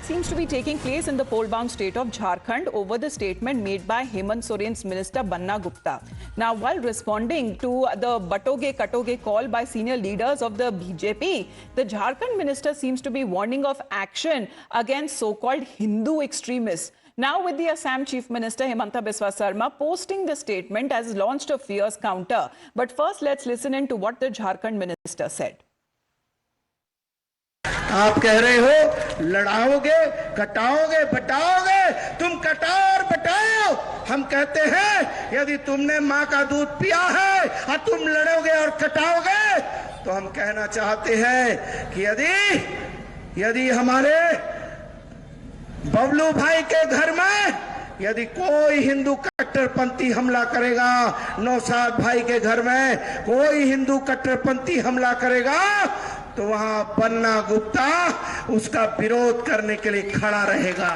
seems to be taking place in the poll-bound state of Jharkhand over the statement made by Hemant Soren's minister Banna Gupta. Now, while responding to the Batoge Katoge call by senior leaders of the BJP, the Jharkhand minister seems to be warning of action against so-called Hindu extremists. Now, with the Assam Chief Minister Himanta Biswa Sarma posting the statement, has launched a fierce counter. But first, let's listen in to what the Jharkhand minister said. आप कह रहे हो लड़ाओगे, कटाओगे, बटाओगे, तुम कटाओ और बटाओ। हम कहते हैं यदि तुमने माँ का दूध पिया है और तुम लड़ोगे और कटाओगे, तो हम कहना चाहते हैं कि यदि हमारे बबलू भाई के घर में यदि कोई हिंदू कट्टरपंथी हमला करेगा, नौशाद भाई के घर में कोई हिंदू कट्टरपंथी हमला करेगा, तो वहां बन्ना गुप्ता उसका विरोध करने के लिए खड़ा रहेगा।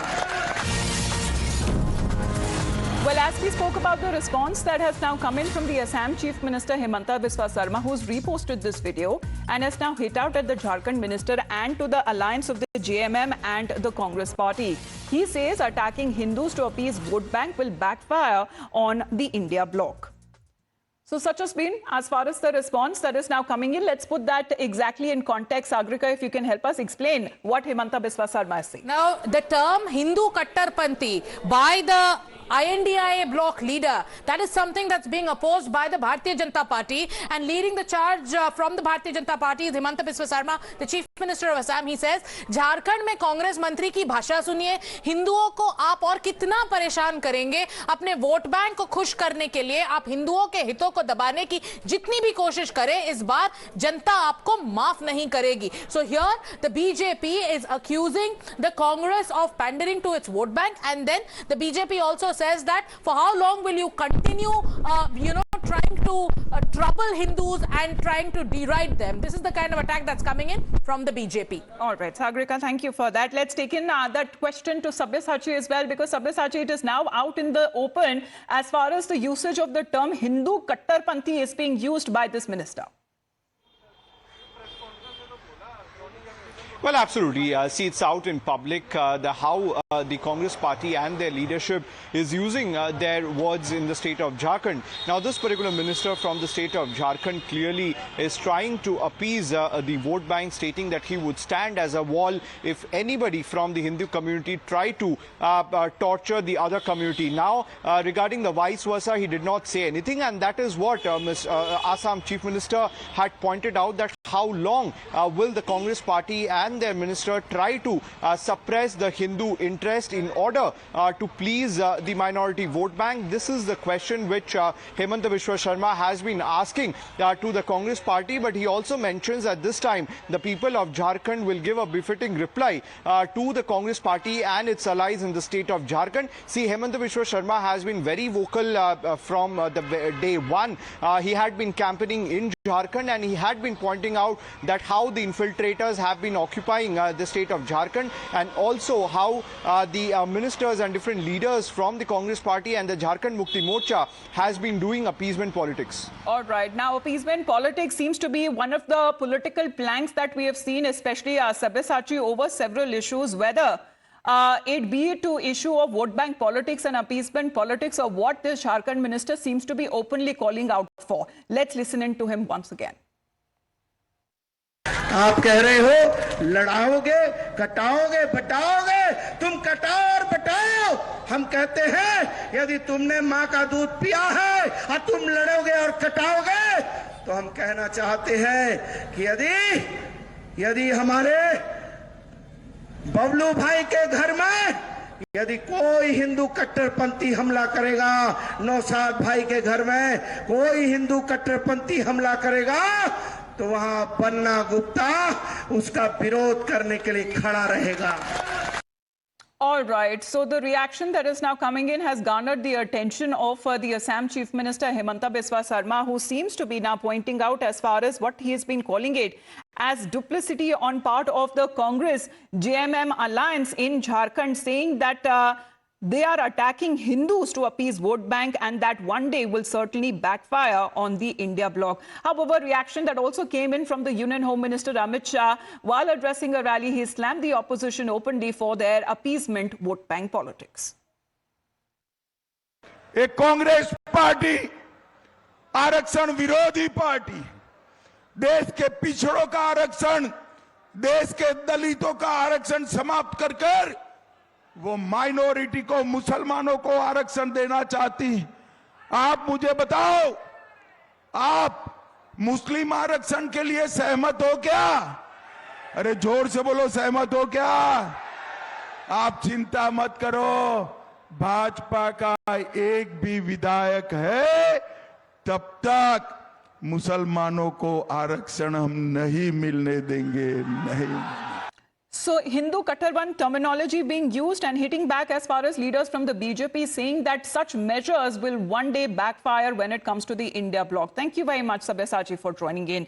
Well, as we spoke about the response that has now come in from the Assam Chief Minister Himanta Biswa Sarma, who's reposted this video and has now hit out at the Jharkhand minister and to the alliance of the JMM and the Congress party. He says attacking Hindus to appease vote bank will backfire on the India bloc. So such has been, as far as the response that is now coming in, let's put that exactly in context. Sagrika, if you can help us explain what Himanta Biswa Sarma is saying. Now, the term Hindu Kattarpanthi by the INDIA bloc leader, that is something that's being opposed by the Bharatiya Janata Party, and leading the charge from the Bharatiya Janata Party is Himanta Biswa Sarma, the Chief Minister of Assam. He says, Jharkhand में कांग्रेस मंत्री की भाषा सुनिए, हिंदुओं को आप और कितना परेशान करेंगे, अपने वोट बैंक को खुश करने के लिए आप हिंदुओं के हितों को दबाने की जितनी भी कोशिश करें, इस बार जनता आपको माफ नहीं करेगी. So here the BJP is accusing the Congress of pandering to its vote bank, and then the BJP also says that for how long will you continue trying to trouble Hindus and trying to deride them. This is the kind of attack that's coming in from the BJP. All right, Sagrika, thank you for that. Let's take in that question to Sabyasachi as well, because Sabyasachi, it is now out in the open as far as the usage of the term Hindu Kattarpanthi is being used by this minister. Well, absolutely. See, it's out in public how the Congress party and their leadership is using their words in the state of Jharkhand. Now, this particular minister from the state of Jharkhand clearly is trying to appease the vote bank, stating that he would stand as a wall if anybody from the Hindu community try to torture the other community. Now, regarding the vice versa, he did not say anything, and that is what Assam Chief Minister had pointed out, that how long will the Congress party and their minister try to suppress the Hindu interest in order to please the minority vote bank? This is the question which Himanta Biswa Sarma has been asking to the Congress party, but he also mentions at this time the people of Jharkhand will give a befitting reply to the Congress party and its allies in the state of Jharkhand. See, Himanta Biswa Sarma has been very vocal from the day one. He had been campaigning in Jharkhand, and he had been pointing out that how the infiltrators have been occupying the state of Jharkhand, and also how the ministers and different leaders from the Congress party and the Jharkhand Mukti Morcha has been doing appeasement politics. All right. Now, appeasement politics seems to be one of the political planks that we have seen, especially Sabyasachi, over several issues, whether it be to issue of vote bank politics and appeasement politics, or what this Jharkhand minister seems to be openly calling out for. Let's listen in to him once again. आप कह रहे हो लड़ाओगे, कटाओगे, बटाओगे, तुम कटाओ और बटाओ। हम कहते हैं यदि तुमने माँ का दूध पिया है और तुम लड़ोगे और कटाओगे, तो हम कहना चाहते हैं कि यदि हमारे बबलू भाई के घर में यदि कोई हिंदू कट्टरपंथी हमला करेगा, नौशाद भाई के घर में कोई हिंदू कट्टरपंथी हमला करेगा, तो वहां बन्ना गुप्ता उसका विरोध करने के लिए खड़ा रहेगा। All right. So the reaction that is now coming in has garnered the attention of the Assam Chief Minister Himanta Biswa Sarma, who seems to be now pointing out as far as what he has been calling it as duplicity on part of the Congress JMM alliance in Jharkhand, saying that They are attacking Hindus to appease vote bank, and that one day will certainly backfire on the India bloc. However, reaction that also came in from the Union Home Minister Amit Shah. While addressing a rally, he slammed the opposition openly for their appeasement vote bank politics. एक Congress party आरक्षण विरोधी party, देश के पिछड़ों का आरक्षण, देश के दलितों का आरक्षण समाप्त कर कर वो माइनॉरिटी को, मुसलमानों को आरक्षण देना चाहती। आप मुझे बताओ, आप मुस्लिम आरक्षण के लिए सहमत हो क्या? अरे जोर से बोलो, सहमत हो क्या? आप चिंता मत करो, भाजपा का एक भी विधायक है तब तक मुसलमानों को आरक्षण हम नहीं मिलने देंगे, नहीं। So, Hindu Kattarban terminology being used and hitting back as far as leaders from the BJP saying that such measures will one day backfire when it comes to the India bloc. Thank you very much, Sabyasachi, for joining in.